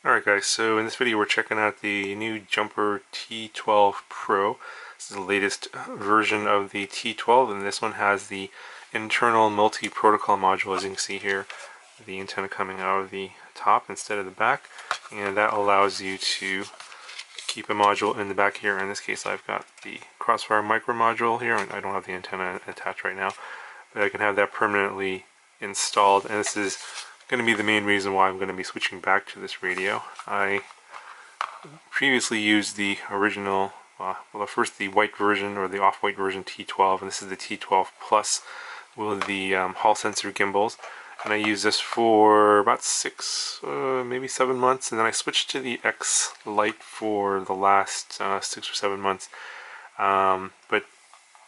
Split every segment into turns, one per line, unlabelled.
Alright guys, so in this video we're checking out the new jumper T12 Pro. This is the latest version of the T12, and this one has the internal multi-protocol module, as you can see here, the antenna coming out of the top instead of the back, and that allows you to keep a module in the back here. In this case I've got the Crossfire micro module here, and I don't have the antenna attached right now, but I can have that permanently installed, and this is going to be the main reason why I'm going to be switching back to this radio. I previously used the original, first the white version or the off-white version T12, and this is the T12 Plus with the Hall sensor gimbals. And I used this for about 6, maybe 7 months, and then I switched to the X Lite for the last 6 or 7 months. But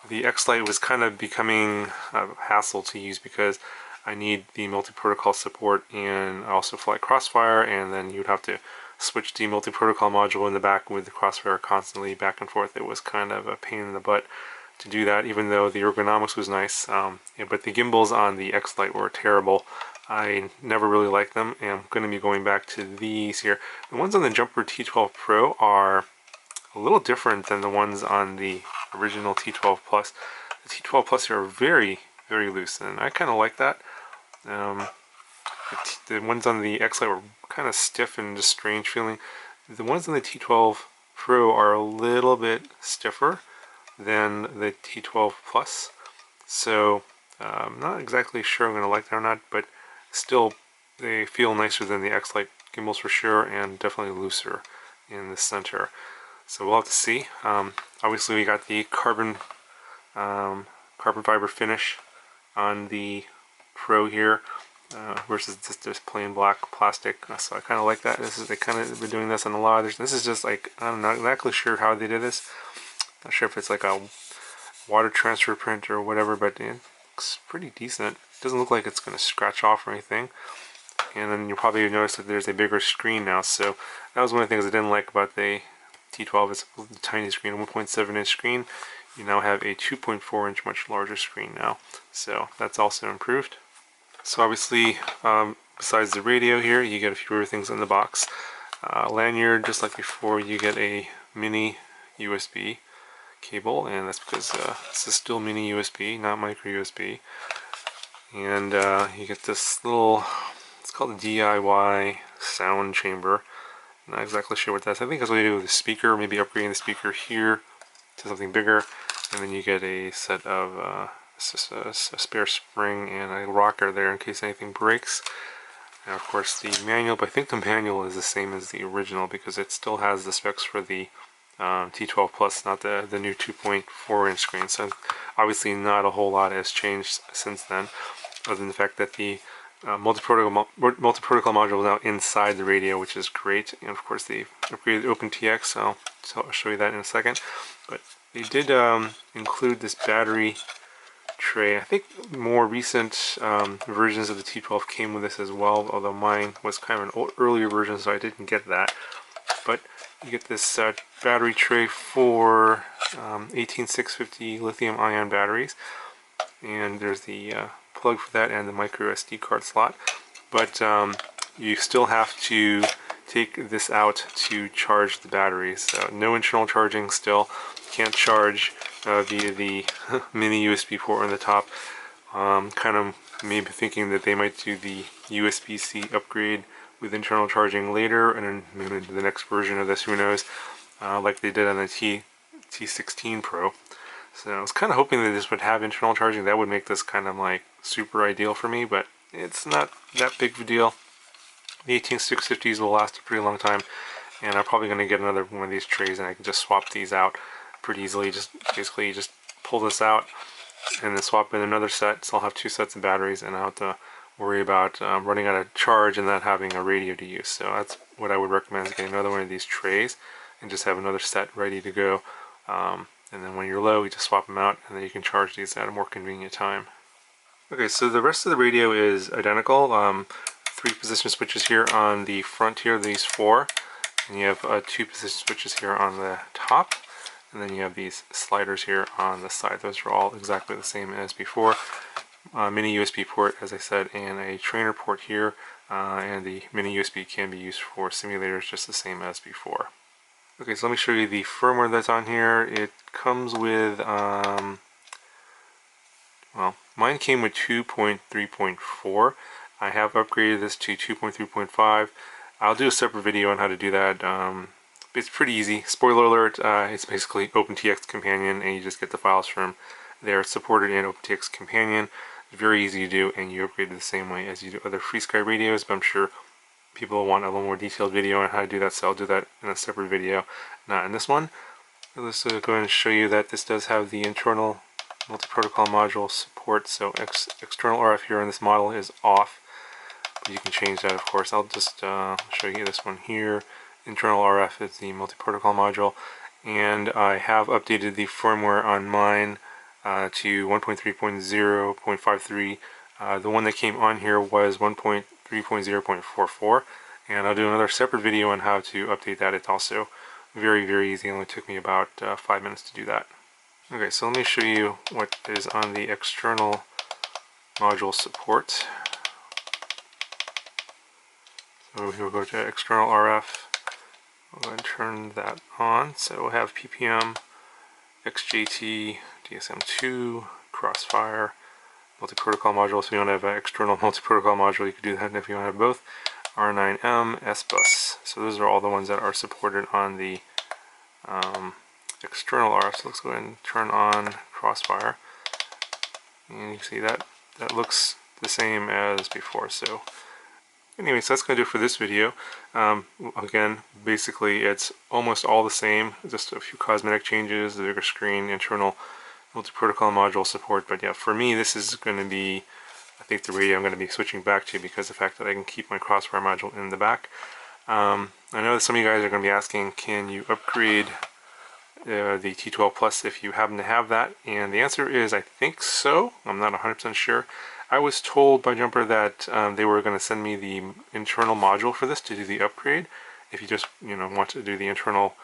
the X Lite was kind of becoming a hassle to use because I need the multi-protocol support, and I also fly Crossfire, and then you'd have to switch the multi-protocol module in the back with the Crossfire constantly back and forth. It was kind of a pain in the butt to do that, even though the ergonomics was nice. But the gimbals on the X Lite were terrible. I never really liked them, and I'm going to be going back to these here. The ones on the Jumper T12 Pro are a little different than the ones on the original T12 Plus. The T12 Plus here are very, very loose, and I kind of like that. The ones on the X Lite were kind of stiff and just strange feeling. The ones on the T12 Pro are a little bit stiffer than the T12 Plus, so I'm not exactly sure I'm going to like that or not, but still they feel nicer than the X Lite gimbals for sure, and definitely looser in the center. So we'll have to see. Obviously we got the carbon fiber finish on the Pro here versus just this plain black plastic, so I kind of like that. They kind of been doing this on a lot of others. This is just like, I'm not exactly sure how they did this. Not sure if it's like a water transfer print or whatever, but it looks pretty decent. It doesn't look like it's going to scratch off or anything. And then you'll probably notice that there's a bigger screen now, so that was one of the things I didn't like about the T12. It's a tiny screen, a 1.7-inch screen. You now have a 2.4-inch, much larger screen now, so that's also improved. So obviously, besides the radio here, you get a few other things in the box. Lanyard, just like before, you get a mini USB cable, and that's because this is still mini USB, not micro USB. And you get this little, it's called a DIY sound chamber. Not exactly sure what that's. I think it's what you do with the speaker, maybe upgrading the speaker here to something bigger. And then you get a set of a spare spring and a rocker there in case anything breaks. And of course the manual, but I think the manual is the same as the original because it still has the specs for the T12 Plus, not the new 2.4-inch screen. So obviously not a whole lot has changed since then, other than the fact that the multi-protocol module is now inside the radio, which is great. And of course they upgraded OpenTX, so I'll show you that in a second. But they did include this battery tray. I think more recent versions of the T12 came with this as well, although mine was kind of an earlier version, so I didn't get that. But you get this battery tray for 18650 lithium-ion batteries, and there's the plug for that and the micro SD card slot. But you still have to take this out to charge the batteries. So no internal charging still. Can't charge via the mini USB port on the top. Kind of maybe thinking that they might do the USB-C upgrade with internal charging later, and then maybe the next version of this, who knows, like they did on the T16 Pro. So I was kind of hoping that this would have internal charging. That would make this kind of like super ideal for me, but it's not that big of a deal. The 18650s will last a pretty long time, and I'm probably going to get another one of these trays, and I can just swap these out pretty easily. Just basically just pull this out and then swap in another set, so I'll have 2 sets of batteries, and I don't have to worry about running out of charge and not having a radio to use. So that's what I would recommend, is getting another one of these trays and just have another set ready to go. And then when you're low, you just swap them out, and then you can charge these at a more convenient time. Okay, so the rest of the radio is identical. 3 position switches here on the front here, these 4, and you have 2 position switches here on the top, and then you have these sliders here on the side. Those are all exactly the same as before. Mini USB port, as I said, and a trainer port here and the mini USB can be used for simulators just the same as before. Okay, so let me show you the firmware that's on here. It comes with, well, mine came with 2.3.4. I have upgraded this to 2.3.5. I'll do a separate video on how to do that. It's pretty easy. Spoiler alert, it's basically OpenTX Companion, and you just get the files from there. It's supported in OpenTX Companion. It's very easy to do, and you upgrade it the same way as you do other FreeSky radios, but I'm sure people want a little more detailed video on how to do that, so I'll do that in a separate video, not in this one. Let's go ahead and show you that this does have the internal multi-protocol module support. So external RF here on this model is off. You can change that, of course. I'll just show you this one here. Internal RF is the multi-protocol module, and I have updated the firmware on mine to 1.3.0.53. The one that came on here was 1.3.0.44, and I'll do another separate video on how to update that. It's also very easy. It only took me about 5 minutes to do that. Okay, so let me show you what is on the external module support. So we'll go to external RF. We'll go ahead and turn that on. So we'll have PPM, XJT, DSM2, Crossfire, multi-protocol module. So if you want to have an external multi-protocol module, you could do that. And if you want to have both, R9M, S-Bus. So those are all the ones that are supported on the external RF. So let's go ahead and turn on Crossfire. And you see that looks the same as before. So anyway, so that's going to do it for this video. Again, basically it's almost all the same, just a few cosmetic changes, the bigger screen, internal multi-protocol module support. But yeah, for me this is going to be, I think, the radio I'm going to be switching back to, because of the fact that I can keep my Crossfire module in the back. I know that some of you guys are going to be asking, can you upgrade the T12 Plus if you happen to have that? And the answer is, I think so. I'm not 100% sure. I was told by Jumper that they were going to send me the internal module for this to do the upgrade, if you just want to do the internal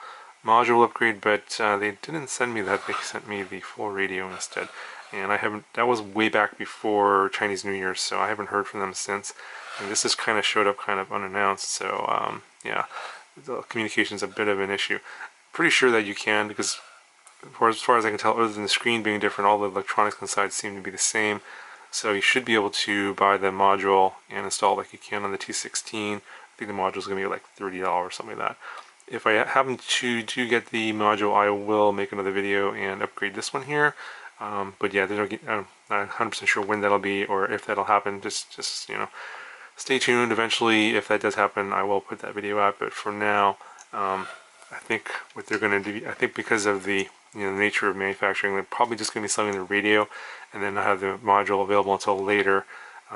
module upgrade, but they didn't send me that. They sent me the full radio instead, and I haven't. That was way back before Chinese New Year, so I haven't heard from them since. And this has kind of showed up kind of unannounced, so yeah, the communication's a bit of an issue. Pretty sure that you can, because as far as I can tell, other than the screen being different, all the electronics inside seem to be the same. So you should be able to buy the module and install it like you can on the T16. I think the module is going to be like $30 or something like that. If I happen to get the module, I will make another video and upgrade this one here. But yeah, I'm not 100% sure when that'll be or if that'll happen. Just stay tuned. Eventually, if that does happen, I will put that video out. But for now, I think what they're going to do, I think because of the nature of manufacturing, they're probably just going to be selling the radio and then not have the module available until later,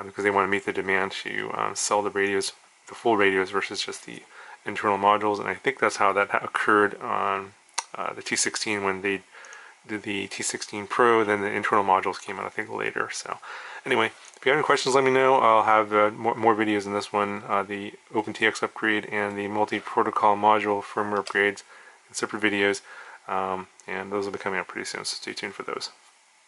because they want to meet the demand to sell the radios, the full radios, versus just the internal modules. And I think that's how that occurred on the T16 when they did the T16 Pro. Then the internal modules came out, I think, later. So anyway, if you have any questions, let me know. I'll have more videos in this one, the OpenTX upgrade and the multi-protocol module firmware upgrades in separate videos. And those will be coming out pretty soon, so stay tuned for those.